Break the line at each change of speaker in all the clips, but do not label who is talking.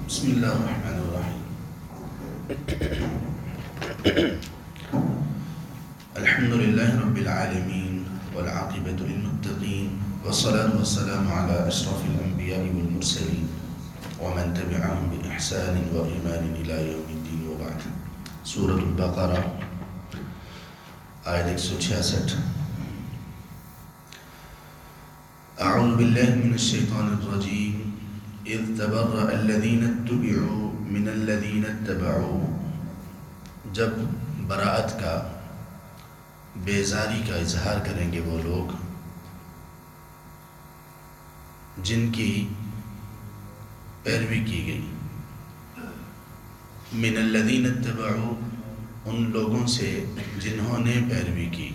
بسم الله الرحمن الرحيم. الحمد لله رب العالمين والعاقبة للمتقين والصلاة والسلام على أشرف الأنبياء والمرسلين ومن تبعهم بإحسان وإيمان إلى يوم الدين وبعد. سورة البقرة آیت 166. أعوذ بالله من الشيطان الرجيم. اذ تبرأ الذين اتبعوا من الذين اتبعوا. جب براءت کا، بیزاری کا اظہار کریں گے وہ لوگ جن کی پیروی کی گئی. من الذین اتبعوا، ان لوگوں سے جنہوں نے پیروی کی.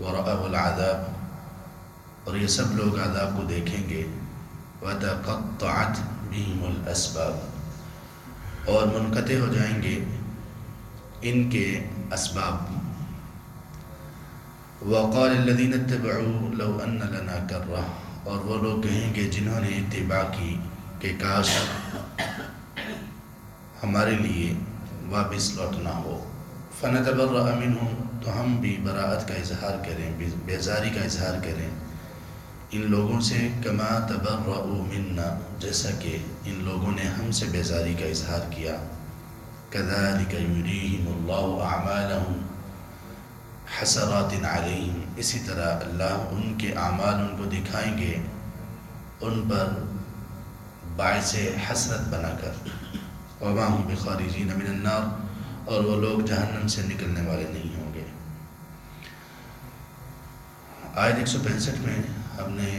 ورأوا العذاب، اور یہ سب لوگ عذاب کو دیکھیں گے. وتقطعت بهم الاسباب، اور منقطع ہو جائیں گے ان کے اسباب. وقال الذين اتبعوا لو ان لنا کرہ، اور وہ لوگ کہیں گے جنہوں نے اتباع کی کہ کاش ہمارے لیے واپس لوٹنا ہو. فنتبرأ منهم، تو ہم بھی براءت کا اظہار کریں، بیزاری کا اظہار کریں ان لوگوں سے. کما تبرؤوا منا، جیسا کہ ان لوگوں نے ہم سے بیزاری کا اظہار کیا. کذلک یریہم اللہ اعمالہم حسرات علیہم، اسی طرح اللہ ان کے اعمال ان کو دکھائیں گے ان پر باعث حسرت بنا کر. وما هم بخارجین من النار، اور وہ لوگ جہنم سے نکلنے والے نہیں ہوں گے. آیت 165 میں ہم نے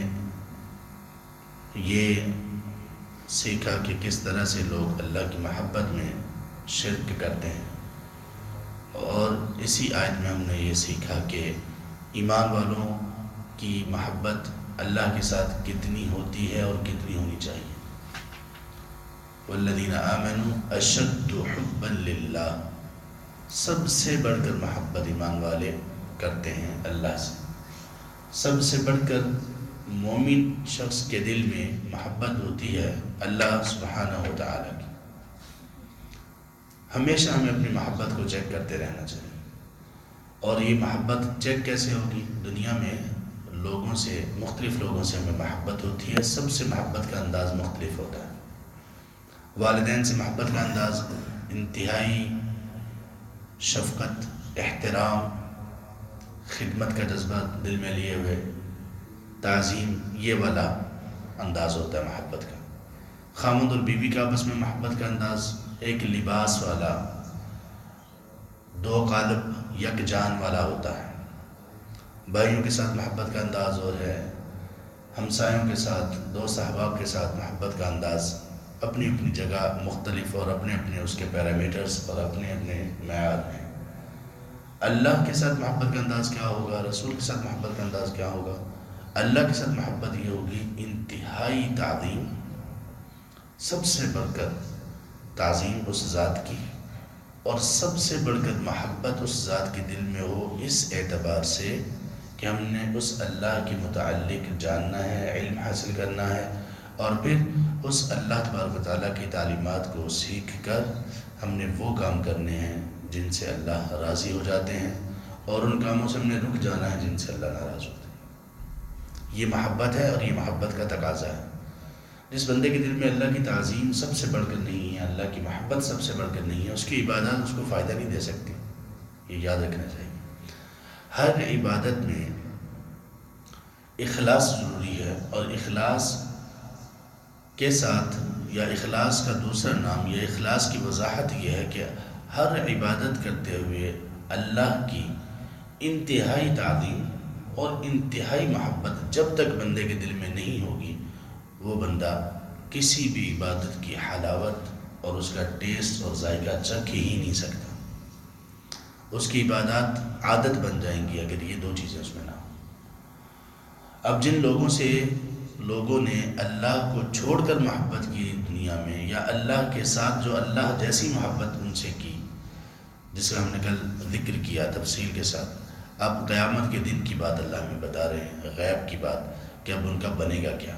یہ سیکھا کہ کس طرح سے لوگ اللہ کی محبت میں شرک کرتے ہیں، اور اسی آیت میں ہم نے یہ سیکھا کہ ایمان والوں کی محبت اللہ کے ساتھ کتنی ہوتی ہے اور کتنی ہونی چاہیے. والذین آمنوا اشد حبا للہ، سب سے بڑھ کر محبت ایمان والے کرتے ہیں اللہ سے. سب سے بڑھ کر مومن شخص کے دل میں محبت ہوتی ہے اللہ سبحانہ و تعالیٰ کی. ہمیشہ ہمیں اپنی محبت کو چیک کرتے رہنا چاہیے. اور یہ محبت چیک کیسے ہوگی؟ دنیا میں لوگوں سے، مختلف لوگوں سے ہمیں محبت ہوتی ہے. سب سے محبت کا انداز مختلف ہوتا ہے. والدین سے محبت کا انداز انتہائی شفقت، احترام، خدمت کا جذبہ دل میں لیے ہوئے، تعظیم، یہ والا انداز ہوتا ہے محبت کا. خامد اور بیوی کا آپس میں محبت کا انداز ایک لباس والا، دو قالب یک جان والا ہوتا ہے. بھائیوں کے ساتھ محبت کا انداز اور ہے، ہمسایوں کے ساتھ، دوست احباب کے ساتھ محبت کا انداز اپنی اپنی جگہ مختلف اور اپنے اپنے اس کے پیرامیٹرز اور اپنے اپنے معیار ہیں. اللہ کے ساتھ محبت کا انداز کیا ہوگا؟ رسول کے ساتھ محبت کا انداز کیا ہوگا؟ اللہ کے ساتھ محبت یہ ہوگی انتہائی تعظیم، سب سے بڑھ کر تعظیم اس ذات کی، اور سب سے بڑھ کر محبت اس ذات کے دل میں ہو اس اعتبار سے کہ ہم نے اس اللہ کے متعلق جاننا ہے، علم حاصل کرنا ہے، اور پھر اس اللہ تبارک و تعالیٰ کی تعلیمات کو سیکھ کر ہم نے وہ کام کرنے ہیں جن سے اللہ راضی ہو جاتے ہیں، اور ان کاموں سے ہم نے رک جانا ہے جن سے اللہ ناراض ہوتے ہیں. یہ محبت ہے، اور یہ محبت کا تقاضا ہے. جس بندے کے دل میں اللہ کی تعظیم سب سے بڑھ کر نہیں ہے، اللہ کی محبت سب سے بڑھ کر نہیں ہے، اس کی عبادت اس کو فائدہ نہیں دے سکتی. یہ یاد رکھنا چاہیے. ہر عبادت میں اخلاص ضروری ہے، اور اخلاص کے ساتھ، یا اخلاص کا دوسرا نام یا اخلاص کی وضاحت یہ ہے کہ ہر عبادت کرتے ہوئے اللہ کی انتہائی تعظیم اور انتہائی محبت جب تک بندے کے دل میں نہیں ہوگی، وہ بندہ کسی بھی عبادت کی حلاوت اور اس کا ٹیسٹ اور ذائقہ چکھ ہی نہیں سکتا. اس کی عبادات عادت بن جائیں گی اگر یہ دو چیزیں اس میں نہ ہوں. اب جن لوگوں سے لوگوں نے اللہ کو چھوڑ کر محبت کی دنیا میں، یا اللہ کے ساتھ جو اللہ جیسی محبت ان سے کی، جس کا ہم نے کل ذکر کیا تفصیل کے ساتھ، اب قیامت کے دن کی بات اللہ ہمیں بتا رہے ہیں، غیب کی بات کہ اب ان کا بنے گا کیا.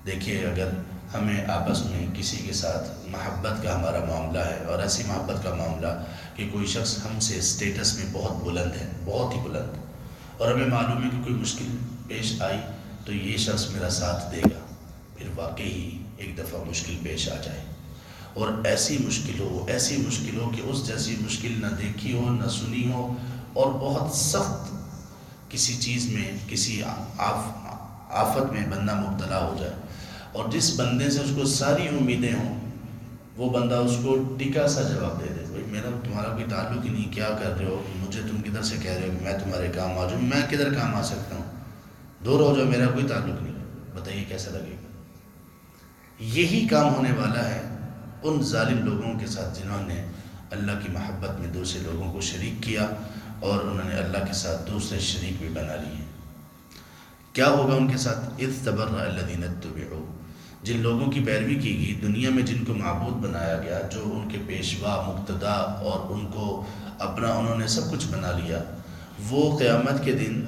دیکھیے اگر ہمیں آپس میں کسی کے ساتھ محبت کا ہمارا معاملہ ہے، اور ایسی محبت کا معاملہ کہ کوئی شخص ہم سے اسٹیٹس میں بہت بلند ہے، بہت ہی بلند، اور ہمیں معلوم ہے کہ کوئی مشکل پیش آئی تو یہ شخص میرا ساتھ دے گا، پھر واقعی ایک دفعہ مشکل پیش آ جائے اور ایسی مشکل ہو کہ اس جیسی مشکل نہ دیکھی ہو نہ سنی ہو، اور بہت سخت کسی چیز میں، کسی آفت میں بندہ مبتلا ہو جائے، اور جس بندے سے اس کو ساری امیدیں ہوں وہ بندہ اس کو ٹکا سا جواب دے دے، بھائی میرا تمہارا کوئی تعلق ہی نہیں، کیا کر رہے ہو، مجھے تم کدھر سے کہہ رہے ہو کہ میں تمہارے کام آ جاؤں، میں کدھر کام آ سکتا ہوں، دور ہو جاؤ، میرا کوئی تعلق نہیں، بتائیے کیسا لگے گا؟ یہی کام ہونے والا ہے ان ظالم لوگوں کے ساتھ جنہوں نے اللہ کی محبت میں دوسرے لوگوں کو شریک کیا، اور انہوں نے اللہ کے ساتھ دوسرے شریک بھی بنا لیے۔ کیا ہوگا ان کے ساتھ؟ اذ تبرأ الذین اتبعوا، جن لوگوں کی پیروی کی گئی، دنیا میں جن کو معبود بنایا گیا، جو ان کے پیشوا مقتدا اور ان کو اپنا انہوں نے سب کچھ بنا لیا، وہ قیامت کے دن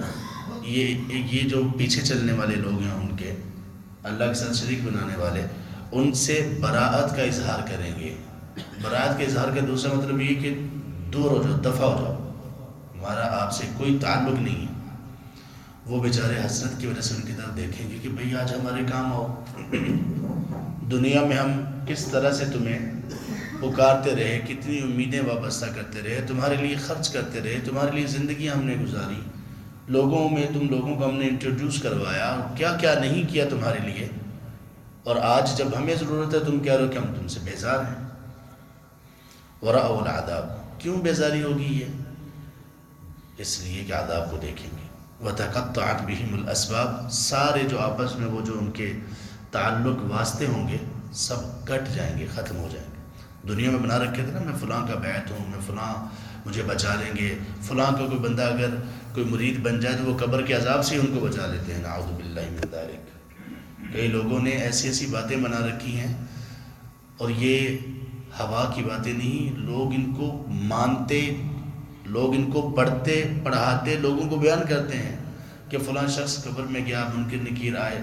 یہ جو پیچھے چلنے والے لوگ ہیں، ان کے اللہ کے ساتھ شریک بنانے والے، ان سے براءت کا اظہار کریں گے۔ براءت کا اظہار کا دوسرا مطلب یہ کہ دور ہو جاؤ، دفع ہو جاؤ، ہمارا آپ سے کوئی تعلق نہیں ہے۔ وہ بیچارے حسرت کی وجہ سے ان کی طرف دیکھیں گے کہ بھئی آج ہمارے کام آؤ، دنیا میں ہم کس طرح سے تمہیں پکارتے رہے، کتنی امیدیں وابستہ کرتے رہے، تمہارے لیے خرچ کرتے رہے، تمہارے لیے زندگی ہم نے گزاری، لوگوں میں تم لوگوں کو ہم نے انٹروڈیوس کروایا، کیا کیا نہیں کیا تمہارے لیے، اور آج جب ہمیں ضرورت ہے تم کہہ رہے ہو کہ ہم تم سے بیزار ہیں۔ ورأوا العذاب، کیوں بیزاری ہوگی یہ؟ اس لیے کہ عذاب کو دیکھیں گے۔ وتقطعت بهم الاسباب، سارے جو آپس میں وہ جو ان کے تعلق واسطے ہوں گے سب کٹ جائیں گے، ختم ہو جائیں گے۔ دنیا میں بنا رکھے تھے نا، میں فلاں کا بیعت ہوں، میں فلاں مجھے بچا لیں گے، فلاں کا کوئی بندہ اگر کوئی مرید بن جائے تو وہ قبر کے عذاب سے ہی ان کو بچا لیتے ہیں، نعوذ باللہ من ذلک۔ کئی لوگوں نے ایسی ایسی باتیں بنا رکھی ہیں، اور یہ ہوا کی باتیں نہیں، لوگ ان کو مانتے، لوگ ان کو پڑھتے پڑھاتے لوگوں کو بیان کرتے ہیں کہ فلاں شخص قبر میں گیا، منکر نکیر آئے،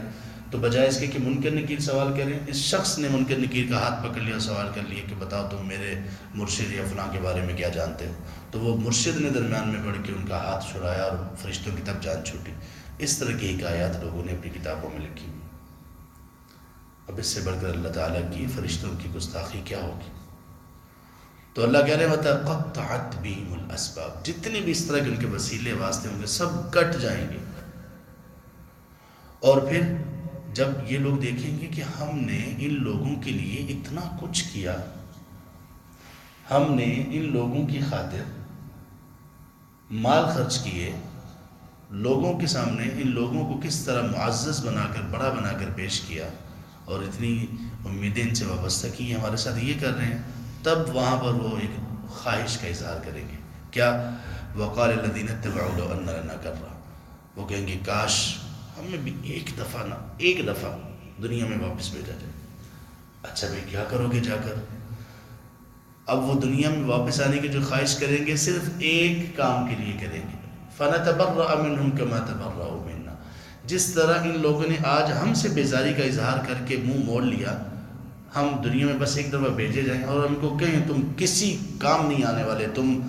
تو بجائے اس کے کہ منکر نکیر سوال کریں، اس شخص نے منکر نکیر کا ہاتھ پکڑ لیا، سوال کر لیا کہ بتاؤ تم میرے مرشد یا فلاں کے بارے میں کیا جانتے ہو، تو وہ مرشد نے درمیان میں پڑھ کے ان کا ہاتھ چھڑایا اور فرشتوں کی طرف جان چھوٹی۔ اس طرح کی حکایات لوگوں نے اپنی کتابوں میں لکھی۔ اب اس سے بڑھ کر اللہ تعالیٰ کی فرشتوں کی گستاخی کیا ہوگی؟ تو اللہ کہہ رہے ہیں وَتَقَطَّعَتْ بِهِمُ الْأَسْبَابُ، جتنے بھی اس طرح کے ان کے وسیلے واسطے ہوں گے سب کٹ جائیں گے۔ اور پھر جب یہ لوگ دیکھیں گے کہ ہم نے ان لوگوں کے لیے اتنا کچھ کیا، ہم نے ان لوگوں کی خاطر مال خرچ کیے، لوگوں کے سامنے ان لوگوں کو کس طرح معزز بنا کر، بڑا بنا کر پیش کیا، اور اتنی امیدیں ان سے وابستہ کی، ہمارے ساتھ یہ کر رہے ہیں، تب وہاں پر وہ ایک خواہش کا اظہار کریں گے۔ کیا؟ وَقَالَ الَّذِينَ اتَّبَعُوا لَوْ أَنَّ لَنَا كَرَّةً، وہ کہیں گے کاش ہمیں بھی ایک دفعہ دنیا میں واپس بھیجا جائے۔ اچھا بھائی کیا کرو گے جا کر؟ اب وہ دنیا میں واپس آنے کی جو خواہش کریں گے صرف ایک کام کے لیے کریں گے، فَنَتَبَرَّأَ مِنْهُمْ كَمَا تَبَرَّأُوا مِنَّا، جس طرح ان لوگوں نے آج ہم سے بیزاری کا اظہار کر کے منہ موڑ لیا، ہم دنیا میں بس ایک دفعہ بھیجے جائیں اور ہم کو کہیں تم کسی کام نہیں آنے والے، تم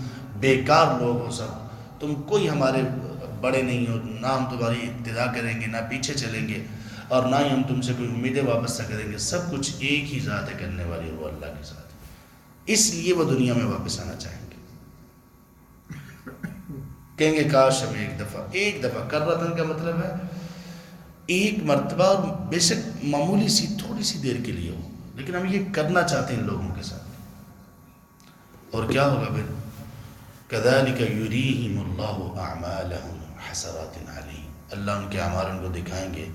بیکار لوگ ہو سب، تم کوئی ہمارے بڑے نہیں ہو، نہ ہم تمہاری ابتدا کریں گے، نہ پیچھے چلیں گے، اور نہ ہی ہم تم سے کوئی امیدیں وابستہ کریں گے، سب کچھ ایک ہی ذات ہے کرنے والی، وہ اللہ کے ساتھ، اس لیے وہ دنیا میں واپس آنا چاہیں گے۔ کہیں گے کاش ہمیں ایک دفعہ کررتن کا مطلب ہے ایک مرتبہ، اور بے شک معمولی سی تھوڑی سی دیر کے لیے ہو، لیکن ہم یہ کرنا چاہتے ہیں ان لوگوں کے ساتھ۔ اور کیا ہوگا پھر؟ كَذَلِكَ يُرِيهِمُ اللَّهُ أَعْمَالَهُمْ حَسَرَاتٍ عَلَيْهِمْ، اللہ ان کے اعمال ان کو دکھائیں گے،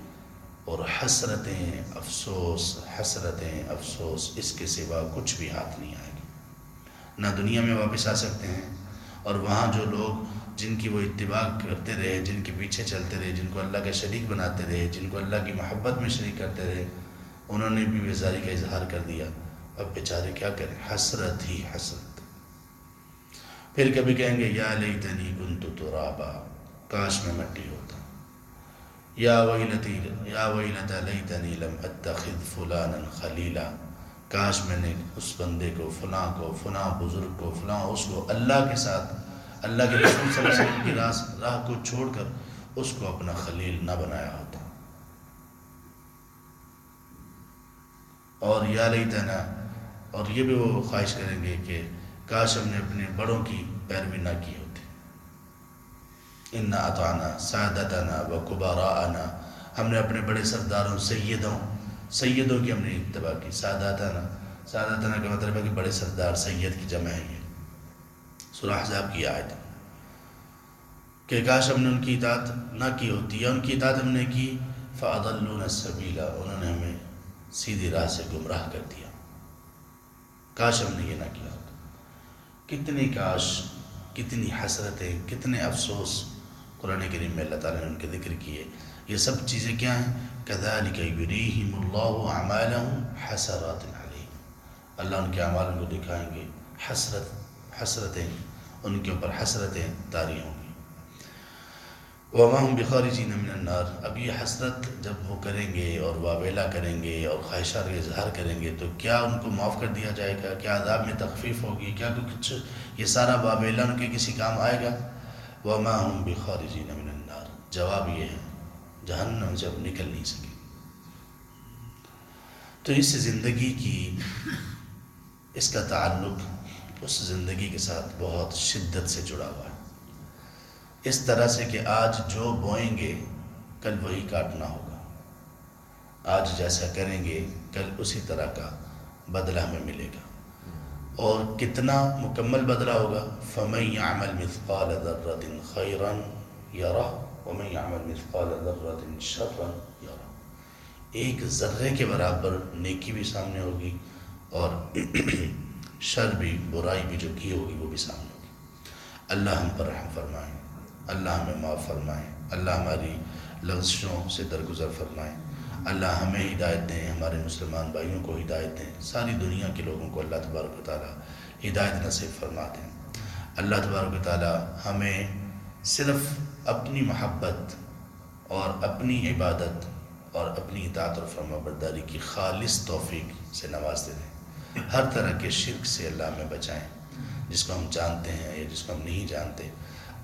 اور حسرتیں افسوس اس کے سوا کچھ بھی ہاتھ نہیں آئے گا۔ نہ دنیا میں واپس آ سکتے ہیں، اور وہاں جو لوگ جن کی وہ اتباع کرتے رہے، جن کے پیچھے چلتے رہے، جن کو اللہ کا شریک بناتے رہے، جن کو اللہ کی محبت میں شریک کرتے رہے، انہوں نے بھی بیزاری کا اظہار کر دیا۔ اب بیچارے کیا کریں؟ حسرت ہی حسرت۔ پھر کبھی کہیں گے یا لیتنی کنت ترابا، کاش میں مٹی ہوتا، یا ویلتی لیتنی لم اتخذ فلانا خلیلا، کاش میں نے اس بندے کو، فلاں بزرگ کو، فلاں اس کو اللہ کے ساتھ، اللہ کے رسول صلی اللہ علیہ وسلم کی راہ کو چھوڑ کر اس کو اپنا خلیل نہ بنایا ہوتا۔ اور یا لیتنا، اور یہ بھی وہ خواہش کریں گے کہ کاش ہم نے اپنے بڑوں کی پیروی نہ کی ہوتی۔ انا اطعنا سادتنا و کبراءنا، ہم نے اپنے بڑے سرداروں، سیدوں کی ہم نے اتباع کی۔ سادتنا کا مطلب ہے کہ بڑے سردار، سید کی جمع ہے یہ سورہ احزاب کی آیت، کہ کاش ہم نے ان کی اطاعت نہ کی ہوتی، یا ان کی اطاعت ہم نے کی فاضلونا السبیلا، انہوں نے ہمیں سیدھی راہ سے گمراہ کر دیا، کاش ہم نے یہ نہ کیا ہوتا۔ کتنی کاش، کتنی حسرتیں، کتنے افسوس قرآن کریم میں اللہ تعالیٰ نے ان کے ذکر کیے۔ یہ سب چیزیں کیا ہیں؟ کذالک یریہم اللہ اعمالہم حسرات علیہم، اللہ ان کے اعمال کو دکھائیں گے، حسرتیں ان کے اوپر حسرتیں طاری ہوں گی۔ وما ہم بخارجین من النار، اب یہ حسرت جب وہ کریں گے اور واویلا کریں گے اور خواہشات کا اظہار کریں گے تو کیا ان کو معاف کر دیا جائے گا؟ کیا عذاب میں تخفیف ہوگی؟ کیا کچھ یہ سارا واویلا ان کے کسی کام آئے گا؟ وما ہم بخارجین من النار، جواب یہ ہے جہنم سے اب نکل نہیں سکے۔ تو اس زندگی کی، اس کا تعلق اس زندگی کے ساتھ بہت شدت سے جڑا ہوا ہے، اس طرح سے کہ آج جو بوئیں گے کل وہی کاٹنا ہوگا، آج جیسا کریں گے کل اسی طرح کا بدلہ ہمیں ملے گا، اور کتنا مکمل بدلہ ہوگا۔ فَمَن يَعْمَلْ مِثْقَالَ ذَرَّةٍ خَيْرًا يَرَهُ وَمَن يَعْمَلْ مِثْقَالَ ذَرَّةٍ شَرًّا يَرَهُ، ایک ذرے کے برابر نیکی بھی سامنے ہوگی اور شر بھی، برائی بھی جو کی ہوگی وہ بھی سامنے ہوگی۔ اللہ ہم پر رحم فرمائے، اللہ ہمیں معاف فرمائے، اللہ ہماری لغزشوں سے درگزر فرمائے، اللہ ہمیں ہدایت دیں، ہمارے مسلمان بھائیوں کو ہدایت دیں، ساری دنیا کے لوگوں کو اللہ تبارک و تعالیٰ ہدایت نصیب فرما دیں۔ اللہ تبارک و تعالیٰ ہمیں صرف اپنی محبت اور اپنی عبادت اور اپنی اطاعت اور فرما برداری کی خالص توفیق سے نوازتے دیں، ہر طرح کے شرک سے اللہ ہمیں بچائیں، جس کو ہم جانتے ہیں یا جس کو ہم نہیں جانتے،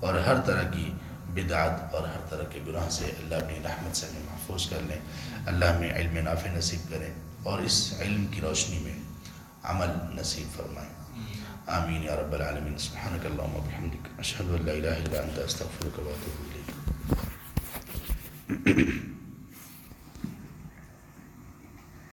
اور ہر طرح کی بدعت اور ہر طرح کے گناہ سے اللہ اپنی رحمت سے ہمیں محفوظ کر لیں۔ اللہ ہمیں علم نافع نصیب کریں اور اس علم کی روشنی میں عمل نصیب فرمائیں۔ آمین یا رب العالمین۔ سبحانک اللہم و بحمدک، اشہد ان لا الہ الا انت، استغفرک و اتوب الیک۔